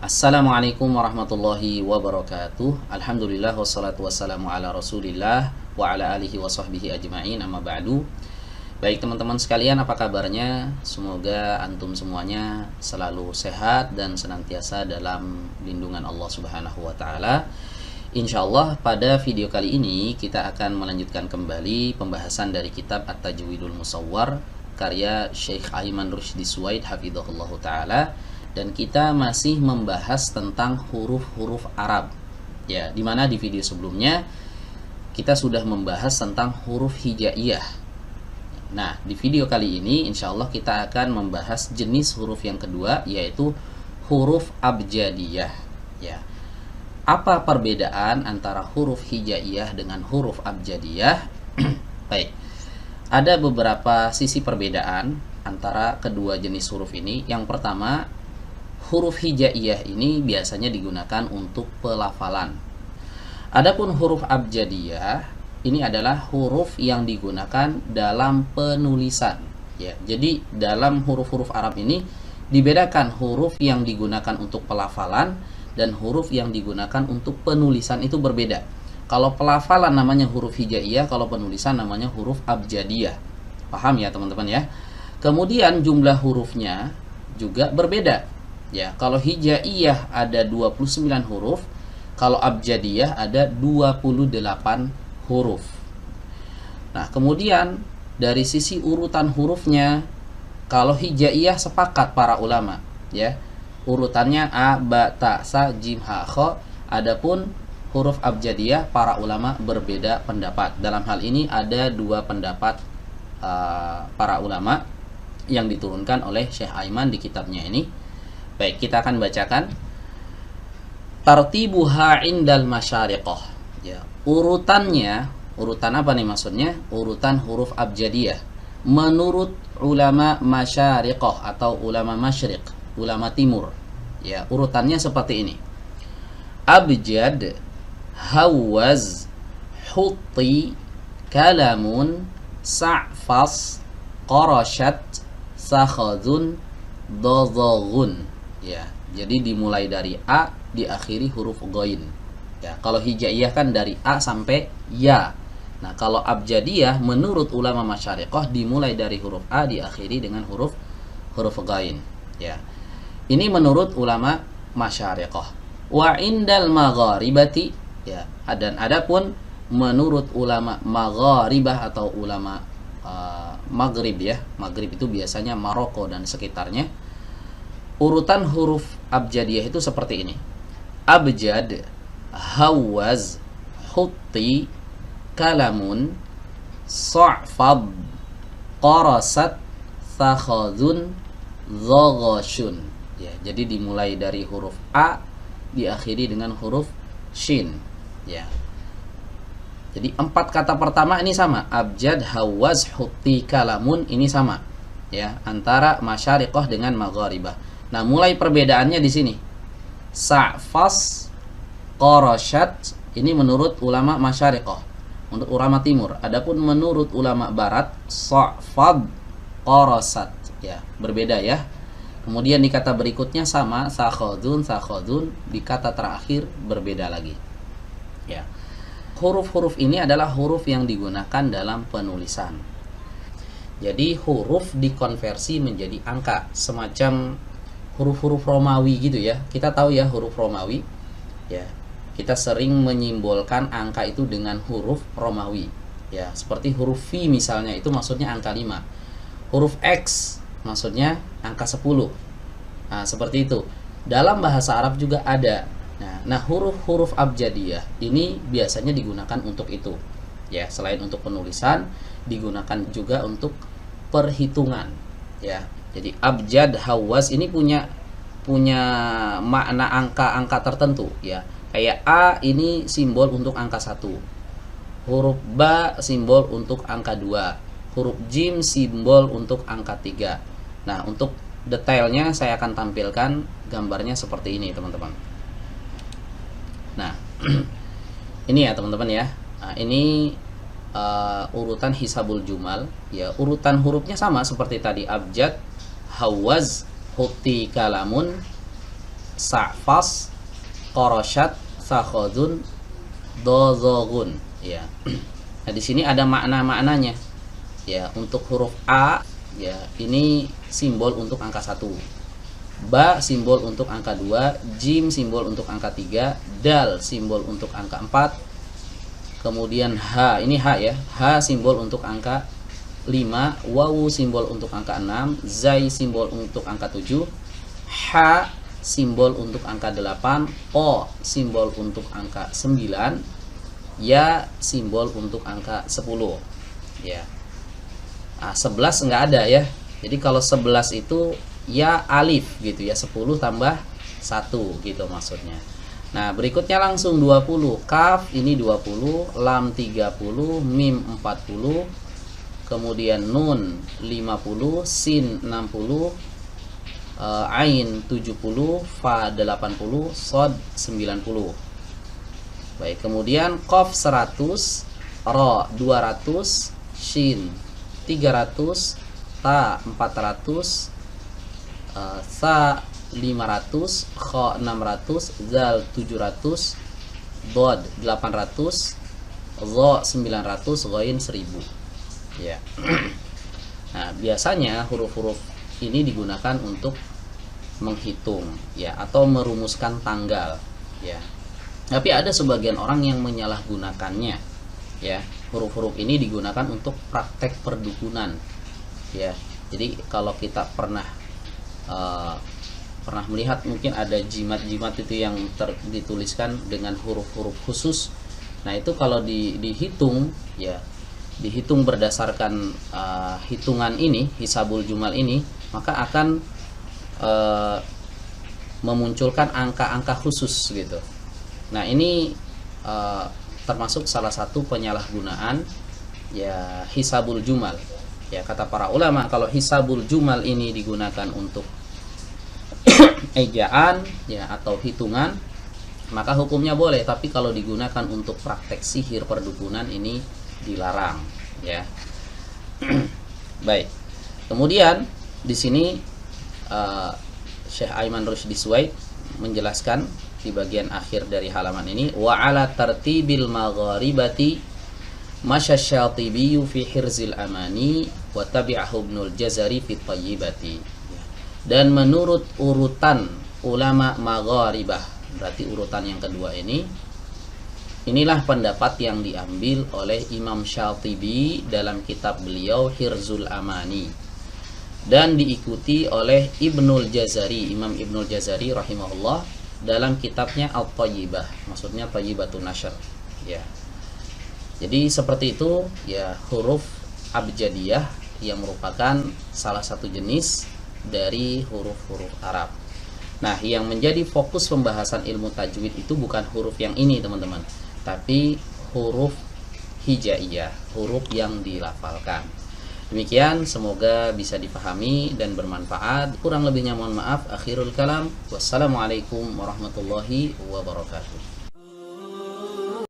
Assalamualaikum warahmatullahi wabarakatuh. Alhamdulillah wassalatu wassalamu ala rasulillah wa ala alihi wa sahbihi ajma'in, amma ba'du. Baik teman-teman sekalian, apa kabarnya? Semoga antum semuanya selalu sehat dan senantiasa dalam lindungan Allah Subhanahu wa taala. Insyaallah pada video kali ini kita akan melanjutkan kembali pembahasan dari kitab At-Tajwidul Musawwar karya Syekh Aiman Rushdi Suwaid hafizahullahu taala. Dan kita masih membahas tentang huruf-huruf Arab. Ya, dimana di video sebelumnya kita sudah membahas tentang huruf hijaiyah. Nah, di video kali ini insya Allah kita akan membahas jenis huruf yang kedua, yaitu huruf abjadiyah. Ya, apa perbedaan antara huruf hijaiyah dengan huruf abjadiyah? Baik, ada beberapa sisi perbedaan antara kedua jenis huruf ini. Yang pertama, huruf hijaiyah ini biasanya digunakan untuk pelafalan. Adapun huruf abjadiyah ini adalah huruf yang digunakan dalam penulisan. Ya, jadi dalam huruf-huruf Arab ini dibedakan huruf yang digunakan untuk pelafalan dan huruf yang digunakan untuk penulisan itu berbeda. Kalau pelafalan namanya huruf hijaiyah, kalau penulisan namanya huruf abjadiyah. Paham ya teman-teman ya? Kemudian jumlah hurufnya juga berbeda. Ya, kalau hijaiyah ada 29 huruf, kalau abjadiyah ada 28 huruf. Nah, kemudian dari sisi urutan hurufnya, kalau hijaiyah sepakat para ulama, ya. Urutannya a, ba, ta, sa, jim, ha, kha. Adapun huruf abjadiyah para ulama berbeda pendapat. Dalam hal ini ada dua pendapat para ulama yang diturunkan oleh Syekh Aiman di kitabnya ini. Baik, kita akan bacakan tartibuha indal masyariqah. Ya, urutannya, urutan apa nih maksudnya? Urutan huruf abjadiyah menurut ulama masyariqah atau ulama masyriq, ulama timur. Ya, urutannya seperti ini. Abjad, hawaz, hutti, kalamun, sa'fas, qarashat, sakhadun, dodhogun. Ya, jadi dimulai dari A diakhiri huruf ghain. Ya, kalau hijaiyah kan dari A sampai ya. Nah, kalau abjadiyah menurut ulama masyariqah dimulai dari huruf A diakhiri dengan huruf ghain. Ya. Ini menurut ulama masyariqah. Wa indal magharibati, ya, dan adapun menurut ulama magharibah atau ulama Maghrib, ya. Maghrib itu biasanya Maroko dan sekitarnya. Urutan huruf abjadiyah itu seperti ini. Abjad, hawaz, hutti, kalamun, sa'fad, qarasat, sakhadun, dhaghashun. Ya, jadi dimulai dari huruf A diakhiri dengan huruf shin. Ya. Jadi 4 kata pertama ini sama. Abjad, hawaz, hutti, kalamun ini sama. Ya, antara masyariqah dengan magharibah. Nah, mulai perbedaannya di sini. Sa'fas, qarashat ini menurut ulama masyariqah, menurut ulama timur. Adapun menurut ulama barat, sa'fad, qarasat, ya, berbeda ya. Kemudian di kata berikutnya sama, sakhadun, di kata terakhir berbeda lagi. Ya. Huruf-huruf ini adalah huruf yang digunakan dalam penulisan. Jadi huruf dikonversi menjadi angka, semacam huruf-huruf Romawi gitu ya. Kita tahu ya huruf Romawi. Ya. Kita sering menyimbolkan angka itu dengan huruf Romawi. Ya, seperti huruf V misalnya, itu maksudnya angka 5. Huruf X maksudnya angka 10. Nah, seperti itu. Dalam bahasa Arab juga ada. Nah, huruf-huruf abjadiyah ini biasanya digunakan untuk itu. Ya, selain untuk penulisan, digunakan juga untuk perhitungan. Ya. Jadi abjad, hawaz ini punya makna angka-angka tertentu ya. Kayak A ini simbol untuk angka 1. Huruf Ba simbol untuk angka 2. Huruf Jim simbol untuk angka 3. Nah, untuk detailnya saya akan tampilkan gambarnya seperti ini, teman-teman. Nah, ini ya teman-teman ya. Nah, ini urutan hisabul jumal ya. Urutan hurufnya sama seperti tadi. Abjad, hawaz, hutti, kalamun, sa'fas, qarashat, sakhadun, dozogun. Ya. Nah, di sini ada makna-maknanya. Ya, untuk huruf A, ya, ini simbol untuk angka 1. Ba simbol untuk angka 2, jim simbol untuk angka 3, dal simbol untuk angka 4. Kemudian H, ini H ya. H simbol untuk angka 5, wawu simbol untuk angka 6, zai simbol untuk angka 7, H simbol untuk angka 8, O simbol untuk angka 9, ya simbol untuk angka 10. Ya. Nah, 11 enggak ada ya. Jadi kalau 11 itu ya alif gitu ya, 10 tambah 1 gitu maksudnya. Nah, berikutnya langsung 20. Kaf ini 20, lam 30, mim 40, kemudian nun 50, sin 60, ain 70, fa 80, sod 90. Baik, kemudian qaf 100, ra 200, shin 300, ta 400, sa 500, kha 600, zal 700, dod 800, dha 900, ghain 1000. Ya. Nah, biasanya huruf-huruf ini digunakan untuk menghitung ya atau merumuskan tanggal ya. Tapi ada sebagian orang yang menyalahgunakannya ya. Huruf-huruf ini digunakan untuk praktek perdukunan ya. Jadi kalau kita pernah melihat mungkin ada jimat-jimat itu yang dituliskan dengan huruf-huruf khusus. Nah, itu kalau dihitung ya, dihitung berdasarkan hitungan ini, hisabul jumal ini, maka akan memunculkan angka-angka khusus gitu. Nah, ini termasuk salah satu penyalahgunaan ya hisabul jumal. Ya, kata para ulama, kalau hisabul jumal ini digunakan untuk ejaan ya atau hitungan, maka hukumnya boleh. Tapi kalau digunakan untuk praktek sihir perdukunan ini dilarang ya. Baik. Kemudian di sini Syekh Aiman Rushdi Suwaid menjelaskan di bagian akhir dari halaman ini, wa ala tartibil magharibati masyasyatibi fi hirzil amani wa tabi'ahu ibnul jazari fi tayyibati. Dan menurut urutan ulama magharibah, berarti urutan yang kedua ini, inilah pendapat yang diambil oleh Imam Syatibi dalam kitab beliau Hirzul Amani, dan diikuti oleh Ibnul Jazari, Imam Ibnul Jazari rahimahullah dalam kitabnya Al-Tayyibah, maksudnya Tayyibatun Nashr ya. Jadi seperti itu ya huruf abjadiyah yang merupakan salah satu jenis dari huruf-huruf Arab. Nah, yang menjadi fokus pembahasan ilmu tajwid itu bukan huruf yang ini teman-teman, tapi huruf hijaiyah, huruf yang dilafalkan. Demikian, semoga bisa dipahami dan bermanfaat. Kurang lebihnya mohon maaf. Akhirul kalam. Wassalamualaikum warahmatullahi wabarakatuh.